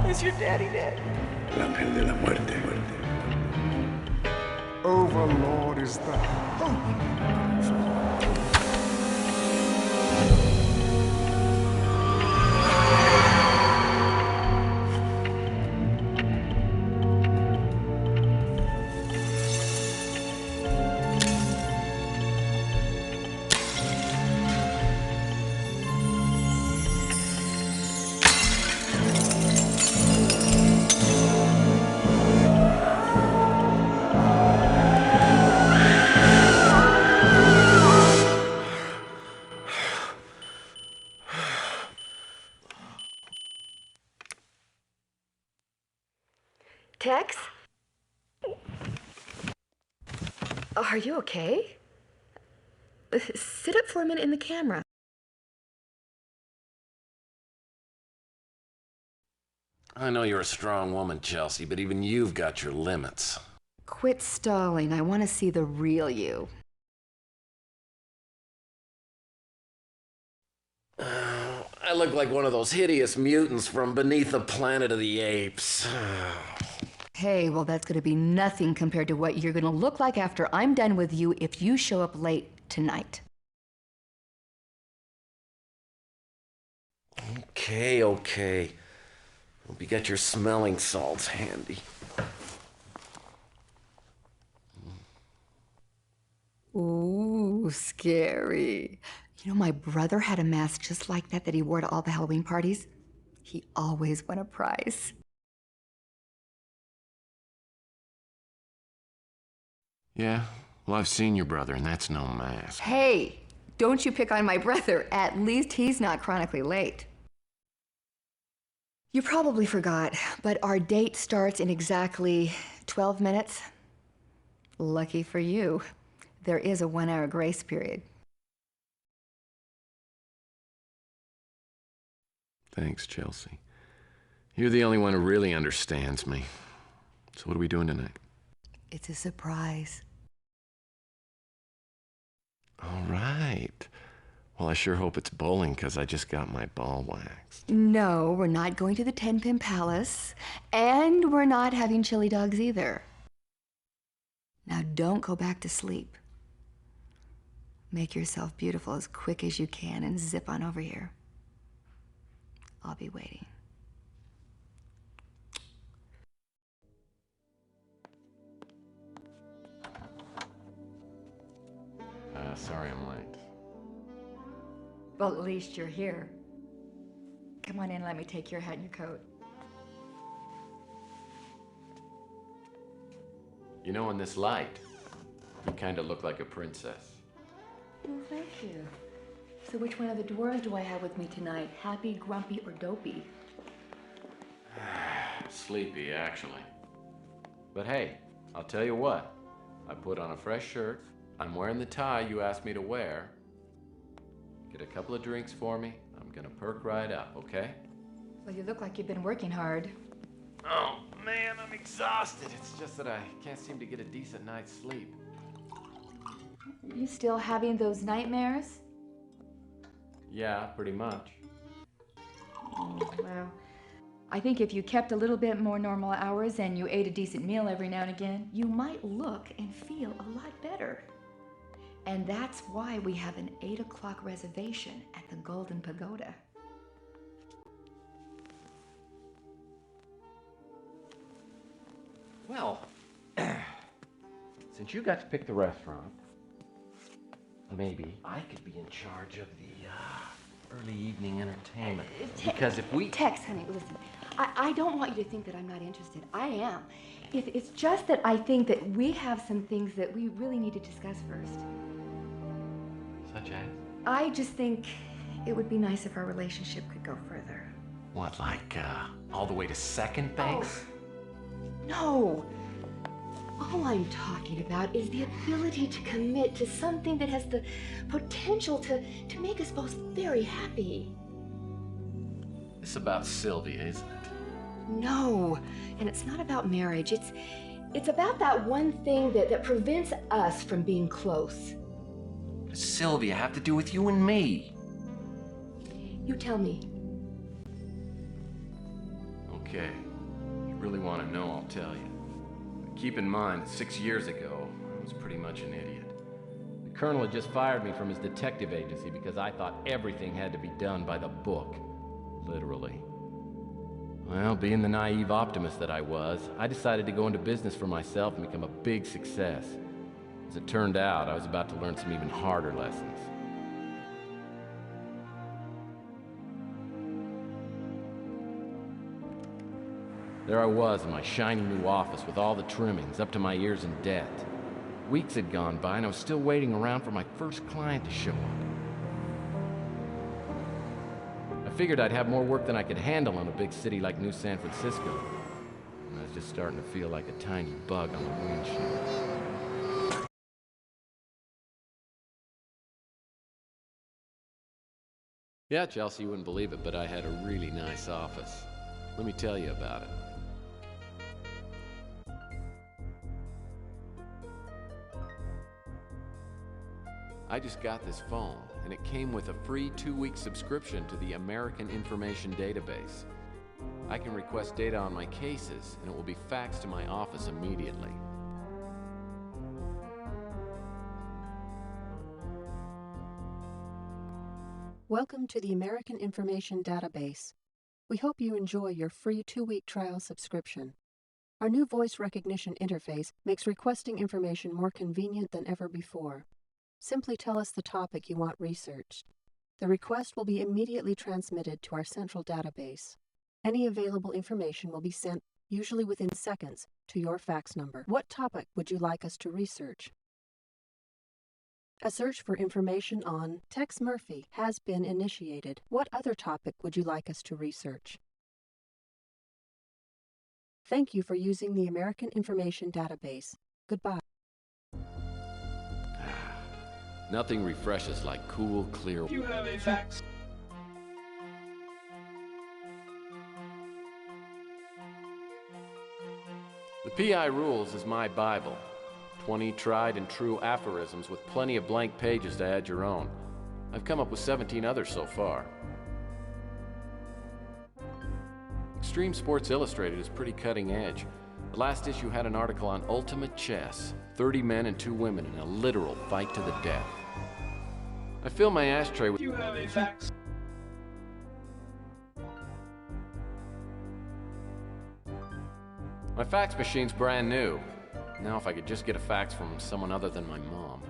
Is your daddy dead? El ángel de la muerte. Overlord is the hope. Tex? Are you okay? Sit up for a minute in the camera. I know you're a strong woman, Chelsea, but even you've got your limits. Quit stalling. I want to see the real you. I look like one of those hideous mutants from beneath the Planet of the Apes. Hey, well, that's going to be nothing compared to what you're going to look like after I'm done with you if you show up late tonight. Okay. Hope you got your smelling salts handy. Ooh, scary. You know, my brother had a mask just like that he wore to all the Halloween parties. He always won a prize. Yeah, well, I've seen your brother, and that's no mask. Hey, don't you pick on my brother. At least he's not chronically late. You probably forgot, but our date starts in exactly 12 minutes. Lucky for you, there is a 1-hour grace period. Thanks, Chelsea. You're the only one who really understands me. So what are we doing tonight? It's a surprise. All right. Well, I sure hope it's bowling, because I just got my ball waxed. No, we're not going to the 10-Pin Palace, and we're not having chili dogs either. Now don't go back to sleep. Make yourself beautiful as quick as you can and zip on over here. I'll be waiting. Sorry I'm late. Well, at least you're here. Come on in, let me take your hat and your coat. You know, in this light, you kind of look like a princess. Well, thank you. So which one of the dwarves do I have with me tonight? Happy, grumpy, or dopey? Sleepy, actually. But hey, I'll tell you what. I put on a fresh shirt. I'm wearing the tie you asked me to wear. Get a couple of drinks for me. I'm gonna perk right up, okay? Well, you look like you've been working hard. Oh, man, I'm exhausted. It's just that I can't seem to get a decent night's sleep. You still having those nightmares? Yeah, pretty much. Well, I think if you kept a little bit more normal hours and you ate a decent meal every now and again, you might look and feel a lot better. And that's why we have an 8 o'clock reservation at the Golden Pagoda. Well, since you got to pick the restaurant, maybe I could be in charge of the early evening entertainment. Because if we... Tex, honey, listen. I don't want you to think that I'm not interested. I am. It's just that I think that we have some things that we really need to discuss first. Such as? I just think it would be nice if our relationship could go further. What, like, all the way to second base? Oh, no. All I'm talking about is the ability to commit to something that has the potential to make us both very happy. It's about Sylvia, isn't it? No, and it's not about marriage. It's about that one thing that prevents us from being close. What does Sylvia have to do with you and me? You tell me. okay. If you really want to know, I'll tell you. But keep in mind that 6 years ago, I was pretty much an idiot. The colonel had just fired me from his detective agency because I thought everything had to be done by the book. Literally. Well, being the naive optimist that I was, I decided to go into business for myself and become a big success. As it turned out, I was about to learn some even harder lessons. There I was in my shiny new office with all the trimmings, up to my ears in debt. Weeks had gone by and I was still waiting around for my first client to show up. I figured I'd have more work than I could handle in a big city like New San Francisco. And I was just starting to feel like a tiny bug on the windshield. Yeah, Chelsea, you wouldn't believe it, but I had a really nice office. Let me tell you about it. I just got this phone, and it came with a free 2-week subscription to the American Information Database. I can request data on my cases, and it will be faxed to my office immediately. Welcome to the American Information Database. We hope you enjoy your free 2-week trial subscription. Our new voice recognition interface makes requesting information more convenient than ever before. Simply tell us the topic you want researched. The request will be immediately transmitted to our central database. Any available information will be sent, usually within seconds, to your fax number. What topic would you like us to research? A search for information on Tex Murphy has been initiated. What other topic would you like us to research? Thank you for using the American Information Database. Goodbye. Nothing refreshes like cool, clear... You have a fax. The PI Rules is my Bible. 20 tried and true aphorisms with plenty of blank pages to add your own. I've come up with 17 others so far. Extreme Sports Illustrated is pretty cutting edge. The last issue had an article on ultimate chess. 30 men and 2 women in a literal fight to the death. I fill my ashtray with... You have a fax. My fax machine's brand new. Now if I could just get a fax from someone other than my mom.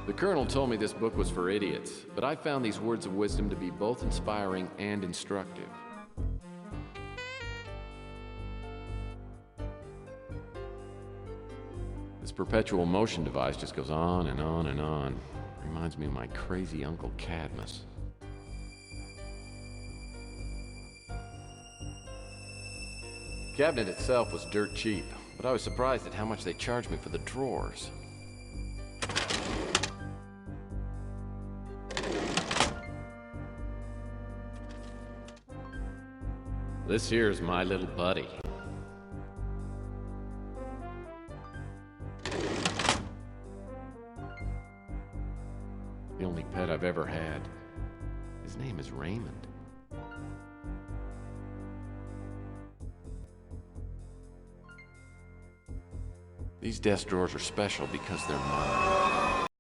The Colonel told me this book was for idiots, but I found these words of wisdom to be both inspiring and instructive. This perpetual motion device just goes on and on and on. Reminds me of my crazy Uncle Cadmus. The cabinet itself was dirt cheap, but I was surprised at how much they charged me for the drawers. This here's my little buddy. The only pet I've ever had. His name is Raymond. These desk drawers are special because they're mine.